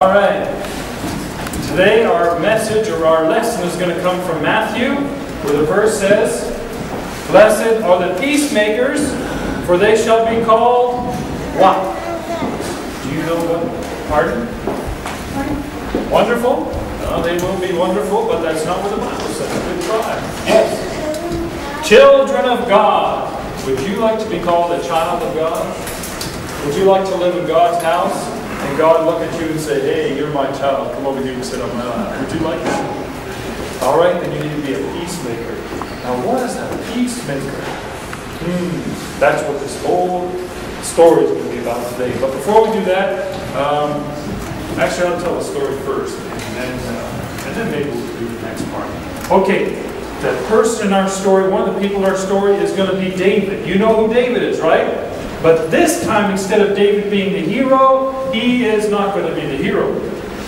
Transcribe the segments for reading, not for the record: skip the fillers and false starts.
All right. Today our message or our lesson is going to come from Matthew, where the verse says, "Blessed are the peacemakers, for they shall be called" what? Do you know what? Pardon? Wonderful? No, they will be wonderful, but that's not what the Bible says. Good try. Yes. Children of God. Would you like to be called a child of God? Would you like to live in God's house? And God look at you and say, "Hey, you're my child. Come over here and sit on my lap." Would you like that? All right, then you need to be a peacemaker. Now, what is a peacemaker? That's what this whole story is going to be about today. But before we do that, actually, I'll tell a story first, and then maybe we'll do the next part. Okay, the person in our story, one of the people in our story, is going to be David. You know who David is, right? But this time, instead of David being the hero, he is not going to be the hero.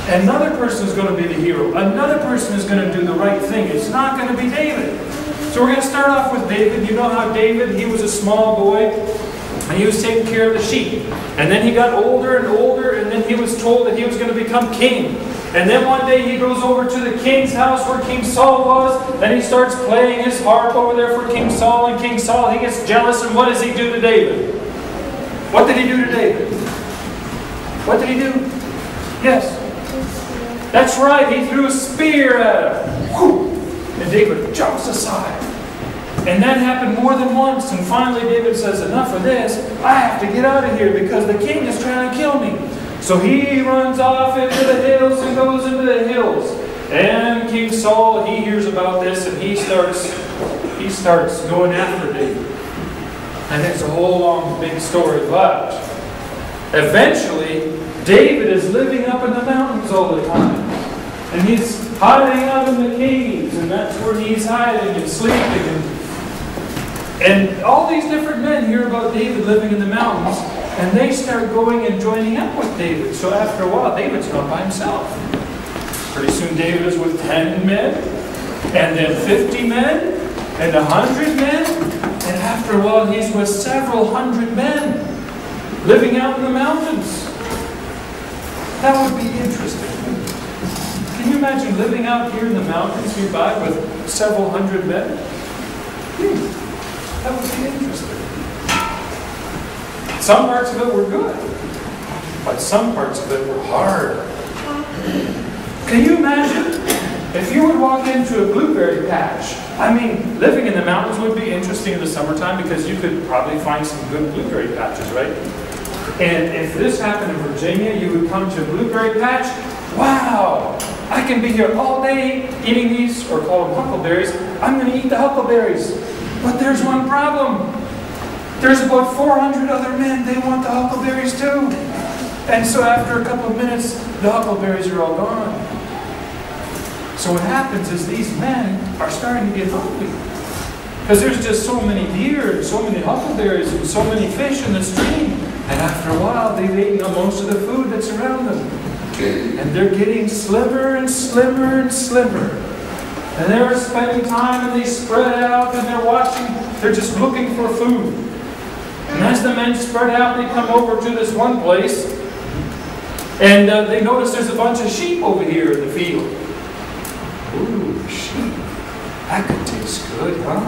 Another person is going to be the hero. Another person is going to do the right thing. It's not going to be David. So we're going to start off with David. You know how David, he was a small boy, and he was taking care of the sheep. And then he got older and older, and then he was told that he was going to become king. And then one day he goes over to the king's house where King Saul was, and he starts playing his harp over there for King Saul. And King Saul, he gets jealous, and what does he do to David? What did he do to David? What did he do? Yes. That's right. He threw a spear at him. Whew. And David jumps aside. And that happened more than once. And finally David says, "Enough of this. I have to get out of here because the king is trying to kill me." So he runs off into the hills and goes into the hills. And King Saul, he hears about this and he starts going after David. And it's a whole long, big story, but eventually, David is living up in the mountains all the time. And he's hiding out in the caves, and that's where he's hiding and sleeping. And all these different men hear about David living in the mountains, and they start going and joining up with David. So after a while, David's not by himself. Pretty soon, David is with 10 men, and then 50 men, and 100 men. And after a while, he's with several hundred men living out in the mountains. That would be interesting. Can you imagine living out here in the mountains nearby with several hundred men? That would be interesting. Some parts of it were good, but some parts of it were hard. Can you imagine if you would walk into a blueberry patch? I mean, living in the mountains would be interesting in the summertime because you could probably find some good blueberry patches, right? And if this happened in Virginia, you would come to a blueberry patch. Wow! I can be here all day eating these, or call them huckleberries. I'm going to eat the huckleberries. But there's one problem. There's about 400 other men. They want the huckleberries too. And so after a couple of minutes, the huckleberries are all gone. So what happens is these men are starting to get hungry. Because there's just so many deer and so many huckleberries and so many fish in the stream. And after a while, they've eaten most of the food that's around them. And they're getting slimmer and slimmer and slimmer. And they're spending time and they spread out and they're watching. They're just looking for food. And as the men spread out, they come over to this one place. And they notice there's a bunch of sheep over here in the field. Ooh, sheep. That could taste good, huh?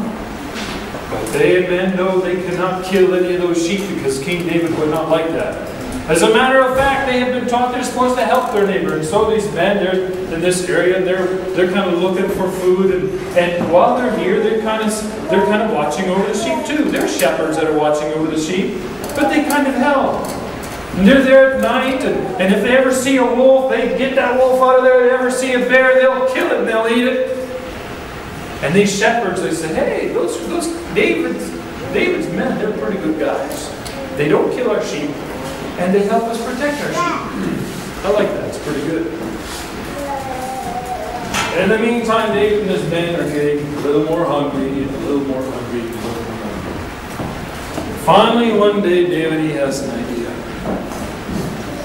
But they men know they cannot kill any of those sheep because King David would not like that. As a matter of fact, they have been taught they're supposed to help their neighbor. And so these men, they're in this area, and they're kind of looking for food. And while they're here, they're kind of watching over the sheep too. They're shepherds that are watching over the sheep, but they kind of help. And they're there at night, and if they ever see a wolf, they get that wolf out of there. If they ever see a bear, they'll kill it and they'll eat it. And these shepherds, they say, "Hey, those David's men, they're pretty good guys. They don't kill our sheep, and they help us protect our sheep." I like that. It's pretty good. And in the meantime, David and his men are getting a little more hungry, and a little more hungry, and a little more hungry. Finally, one day, David, he has an idea.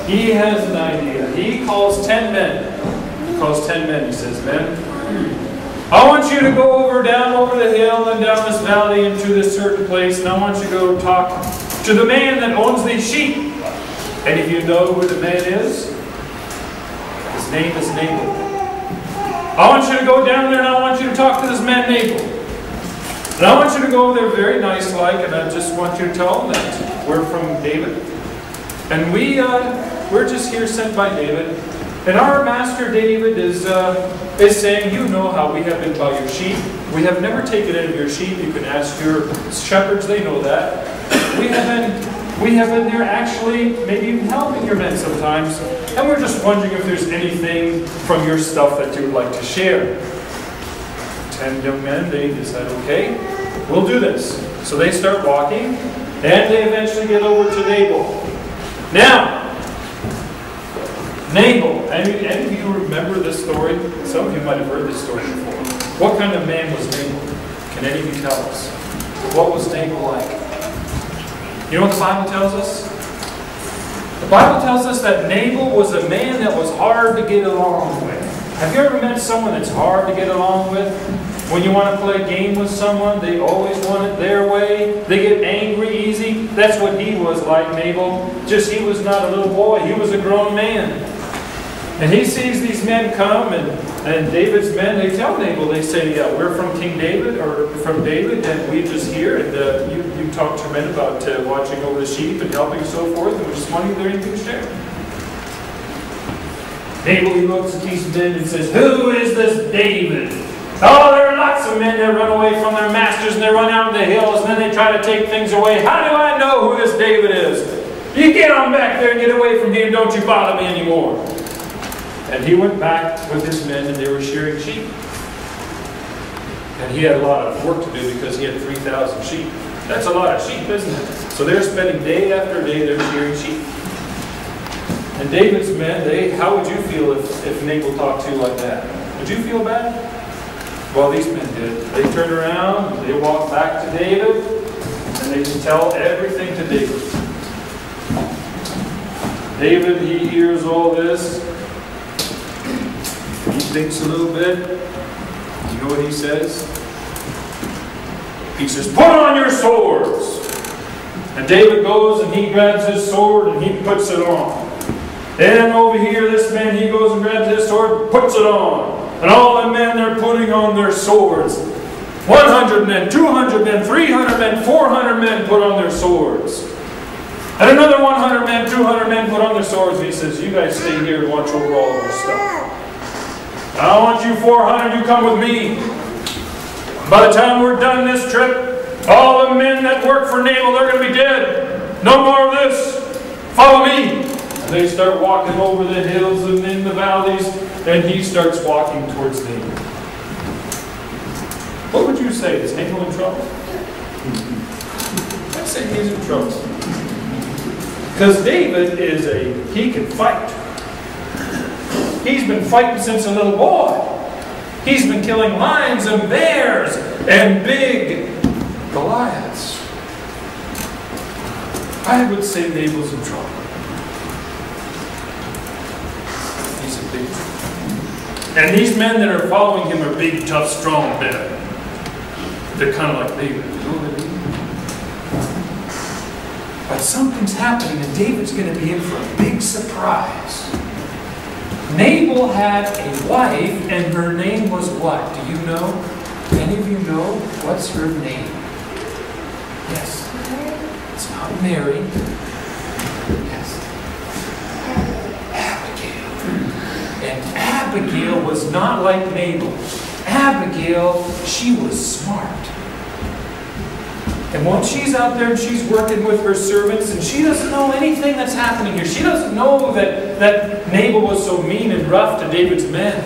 He has an idea. He calls 10 men. He calls 10 men. He says, "Men, I want you to go down over the hill and down this valley into this certain place, and I want you to go talk to the man that owns these sheep. And if you know who the man is, His name is Nabal. I want you to go down there and I want you to talk to this man Nabal. And I want you to go there very nice-like, and I just want you to tell him that we're from David. And we're just here sent by David. And our master David is saying, you know how we have been about your sheep. We have never taken any of your sheep. You can ask your shepherds, they know that. We have been there actually, maybe even helping your men sometimes. And we're just wondering if there's anything from your stuff that you would like to share. 10 young men, they decide, okay, we'll do this. So they start walking, and they eventually get over to Nabal. Now, Nabal, any of you remember this story? Some of you might have heard this story before. What kind of man was Nabal? Can any of you tell us? What was Nabal like? You know what the Bible tells us? The Bible tells us that Nabal was a man that was hard to get along with. Have you ever met someone that's hard to get along with? When you want to play a game with someone, they always want it their way. They get angry easy. That's what he was like, Nabal. Just he was not a little boy. He was a grown man. And he sees these men come, and David's men, they tell Nabal, they say, yeah, we're from King David, or from David, and we just here, and you talk to men about watching over the sheep and helping and so forth, and we're just wanting there anything to share. Nabal, he looks at these men and says, who is this David? Oh, there are lots of men that run away from their masters, and they run out in the hills, and then they try to take things away. How do I know who this David is? You get on back there and get away from here, don't you bother me anymore. And he went back with his men, and they were shearing sheep. And he had a lot of work to do because he had 3,000 sheep. That's a lot of sheep, isn't it? So they're spending day after day, they're shearing sheep. And David's men, how would you feel if Nabal talked to you like that? Would you feel bad? Well, these men did. They turned around, they walked back to David, and they just tell everything to David. David, he hears all this. He thinks a little bit. You know what he says? He says, put on your swords! And David goes and he grabs his sword and he puts it on. And over here, this man, he goes and grabs his sword, puts it on. And all the men, they're putting on their swords. 100 men, 200 men, 300 men, 400 men put on their swords. And another 100 men, 200 men put on their swords. And he says, you guys stay here and watch over all of our stuff. I want you 400, you come with me. By the time we're done this trip, all the men that work for Nabal, they're going to be dead. No more of this. Follow me. And they start walking over the hills and in the valleys, and he starts walking towards Nabal. What would you say? Is Nabal in trouble? I'd say he's in trouble. Because David he can fight. He's been fighting since a little boy. He's been killing lions and bears and big Goliaths. I would say Nabal's in trouble. He's a big trouble. And these men that are following him are big, tough, strong men. They're kind of like David. You know what I mean? But something's happening, and David's going to be in for a big surprise. Nabal had a wife, and her name was what? Do you know? Any of you know? What's her name? Yes. It's not Mary. Yes. Abigail. And Abigail was not like Nabal. Abigail, she was smart. And when she's out there and she's working with her servants, and she doesn't know anything that's happening here. She doesn't know that Nabal was so mean and rough to David's men.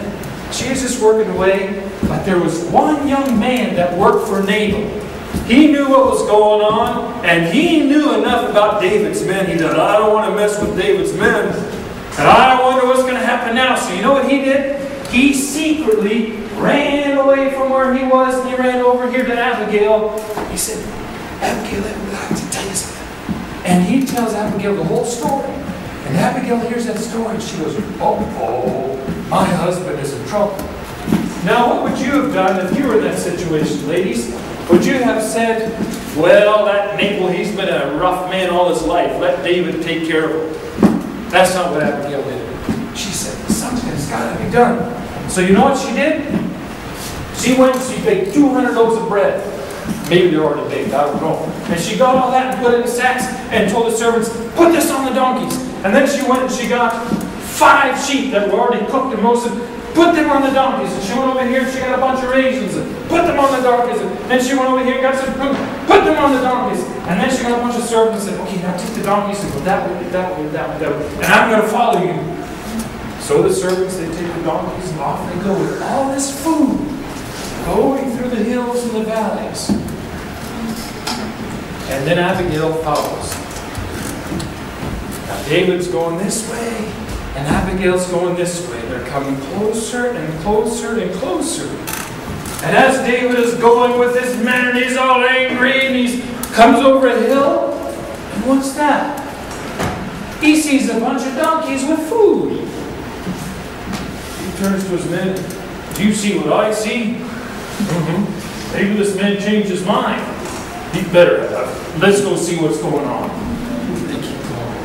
She was just working away. But there was one young man that worked for Nabal. He knew what was going on, and he knew enough about David's men. He said, I don't want to mess with David's men. And I wonder what's going to happen now. So you know what he did? He secretly ran away from where he was, and he ran over here to Abigail. He said, Abigail, I would like to tell you something. And he tells Abigail the whole story. And Abigail hears that story, and she goes, oh, my husband is in trouble. Now, what would you have done if you were in that situation, ladies? Would you have said, well, that Nabal, he's been a rough man all his life. Let David take care of him. That's not what Abigail did. She said, something's got to be done. So you know what she did? She went and she baked 200 loaves of bread. Maybe they're already baked, I don't know. And she got all that and put it in sacks and told the servants, put this on the donkeys. And then she went and she got 5 sheep that were already cooked and roasted, put them on the donkeys. And she went over here and she got a bunch of raisins and put them on the donkeys. And then she went over here and got some fruit, put them on the donkeys. And then she got a bunch of servants and said, okay, now take the donkeys and go that way, that way, that way, that way. And I'm going to follow you. So the servants, they take the donkeys and off they go with all this food, going through the hills and the valleys. And then Abigail follows. Now David's going this way, and Abigail's going this way. They're coming closer and closer and closer. And as David is going with this man, he's all angry, and he comes over a hill. And what's that? He sees a bunch of donkeys with food. He turns to his men. Do you see what I see? Maybe this man changed his mind. He better have. Let's go see what's going on. They keep going.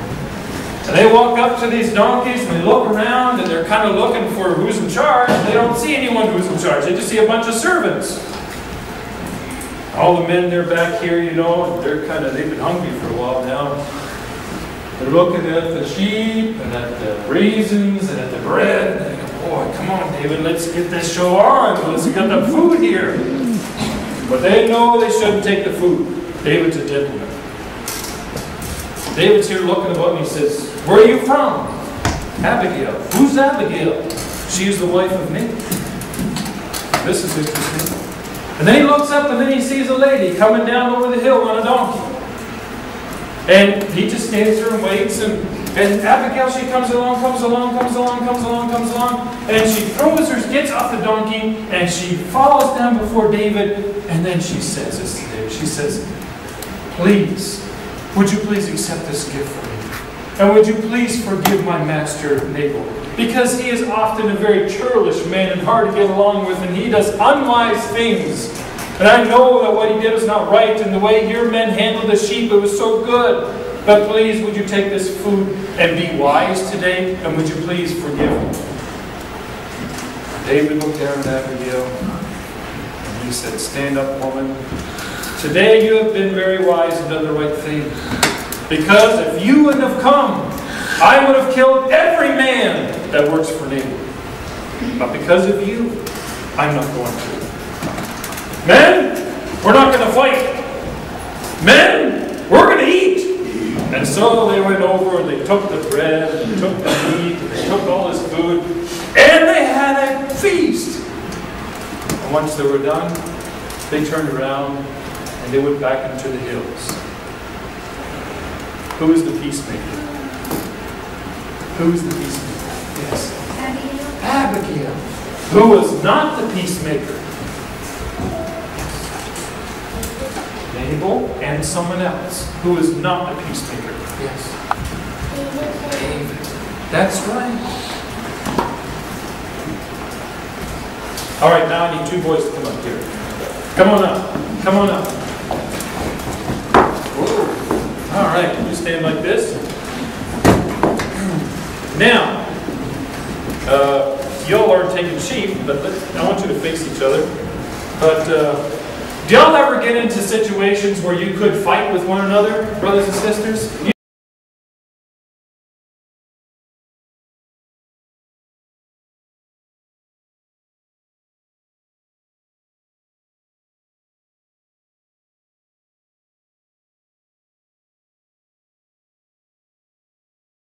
And they walk up to these donkeys and they look around and they're kind of looking for who's in charge. They don't see anyone who's in charge. They just see a bunch of servants. All the men, they're back here, you know, they've been hungry for a while now. They're looking at the sheep and at the raisins and at the bread. And they go, boy, come on, David, let's get this show on. Let's get the food here. But they know they shouldn't take the food. David's a gentleman. David's here looking about and he says, where are you from? Abigail. Who's Abigail? She is the wife of Nabal. This is interesting. And then he looks up and then he sees a lady coming down over the hill on a donkey. And he just stands there and waits. And Abigail, she comes along. And she gets off the donkey and she falls down before David. And then she says this to David. She says, please, would you please accept this gift from me? And would you please forgive my master Nabal? Because he is often a very churlish man and hard to get along with, and he does unwise things. And I know that what he did was not right, and the way your men handled the sheep, it was so good. But please, would you take this food and be wise today? And would you please forgive me? David looked down at Abigail, and he said, stand up, woman. Today you have been very wise and done the right thing. Because if you wouldn't have come, I would have killed every man that works for Nabal. But because of you, I'm not going to. Men, we're not going to fight. Men, we're going to eat. And so they went over and they took the bread and they took the meat and they took all this food and they had a feast. And once they were done, they turned around and they went back into the hills. Who is the peacemaker? Who is the peacemaker? Yes. Abigail. Who was not the peacemaker? Nabal and someone else. Who is not the peacemaker? Yes. David. That's right. All right, now I need 2 boys to come up here. Come on up. Come on up. Whoa. All right, you stand like this. Now, y'all are taking sheep, but I want you to face each other. But do y'all ever get into situations where you could fight with one another, brothers and sisters?